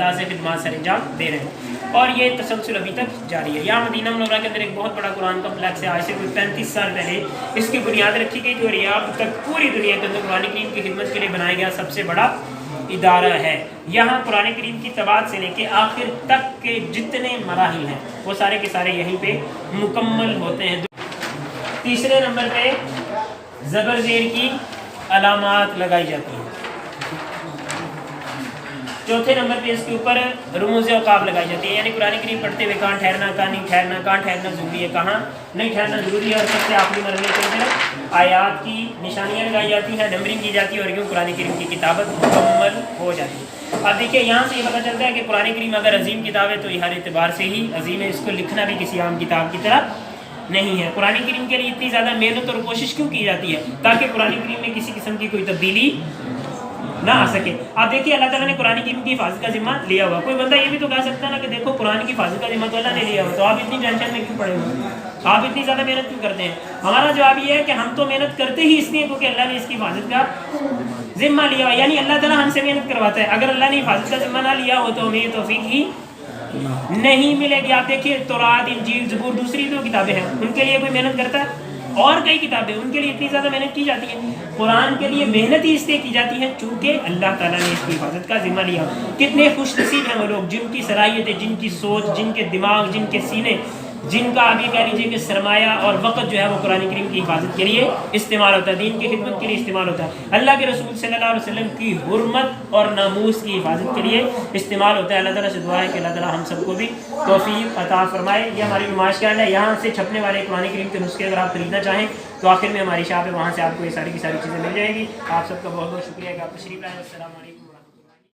انداز سے خدمات سر انجام دے رہے ہیں، اور یہ تسلسل ابھی تک جاری ہے۔ یہاں مدینہ منورہ کے اندر ایک بہت بڑا قرآن کمپلیکس ہے، آج سے کوئی 35 سال پہلے اس کی بنیاد رکھی گئی تھی، اور یہ اب تک پوری دنیا کے اندر قرآن کریم کی خدمت کے لیے بنایا گیا سب سے بڑا ادارہ ہے۔ یہاں قرآن کریم کی طباعت سے لے کے آخر تک کے جتنے مراحل ہیں وہ سارے کے سارے یہیں پہ مکمل ہوتے ہیں۔ تیسرے نمبر پہ زبر زیر کی علامات لگائی جاتی ہیں۔ چوتھے نمبر پہ اس کے اوپر رموز اوقاف لگائی جاتی ہے، یعنی قرآن کریم پڑھتے ہوئے کہاں ٹھہرنا، کہاں نہیں ٹھہرنا، کہاں ٹھہرنا ضروری ہے، کہاں نہیں ٹھہرنا ضروری ہے، اور سب سے آخری مرحلے کے اندر آیات کی نشانیاں لگائی جاتی ہیں، نمبرنگ کی جاتی ہے، اور یوں قرآن کریم کی کتابت مکمل ہو جاتی ہے۔ اب دیکھیے یہاں سے یہ پتہ چلتا ہے کہ قرآن کریم اگر عظیم کتاب ہے تو یہ ہر اعتبار سے ہی عظیم ہے، اس کو لکھنا بھی کسی عام کتاب کی طرح نہیں ہے۔ قرآن کریم کے لیے اتنی زیادہ محنت اور کوشش کیوں کی جاتی ہے؟ تاکہ قرآن کریم میں کسی قسم کی کوئی تبدیلی نہ آ سکے۔ آپ دیکھیے اللہ تعالیٰ نے قرآن کریم کی حفاظت کا ذمہ لیا ہوا، کوئی بندہ یہ بھی تو کہہ سکتا ہے نا کہ دیکھو قرآن کی حفاظت کا ذمہ تو اللہ نے لیا ہوا، تو آپ اتنی ٹینشن میں کیوں پڑے ہوئے، آپ اتنی زیادہ محنت کیوں کرتے ہیں؟ ہمارا جواب یہ ہے کہ ہم تو محنت کرتے ہی اس لیے کیونکہ اللہ نے اس کی حفاظت کا ذمہ لیا ہوا، یعنی اللہ تعالیٰ ہم سے محنت کرواتا ہے۔ اگر اللہ نے حفاظت کا ذمہ نہ لیا ہو تو ہمیں یہ توفیق ہی نہیں ملے گی۔ آپ دیکھیے تورات، انجیل، زبور، دوسری جو کتابیں ہیں ان کے لیے کوئی محنت کرتا ہے؟ اور کئی کتابیں ان کے لیے اتنی زیادہ محنت کی جاتی ہے، قرآن کے لیے محنت ہی اس لیے کی جاتی ہے چونکہ اللہ تعالیٰ نے اس کی حفاظت کا ذمہ لیا۔ کتنے خوش نصیب ہیں وہ لوگ جن کی صلاحیتیں، جن کی سوچ، جن کے دماغ، جن کے سینے، جن کا ابھی کہہ لیجیے کہ سرمایہ اور وقت جو ہے وہ قرآن کریم کی حفاظت کے لیے استعمال ہوتا ہے، دین کی خدمت کے لیے استعمال ہوتا ہے، اللہ کے رسول صلی اللہ علیہ وسلم کی حرمت اور ناموس کی حفاظت کے لیے استعمال ہوتا ہے۔ اللہ تعالیٰ سے دعا ہے کہ اللہ تعالیٰ ہم سب کو بھی توفیق عطا فرمائے۔ یہ ہماری نمائش کا ہے، یہاں سے چھپنے والے قرآن کریم کے نسخے اگر آپ خریدنا چاہیں تو آخر میں ہماری شاپ ہے، وہاں سے آپ کو یہ ساری کی ساری چیزیں مل جائیں گی۔ آپ سب کا بہت بہت شکریہ کہ آپ تشریف لائے۔ السلام علیکم۔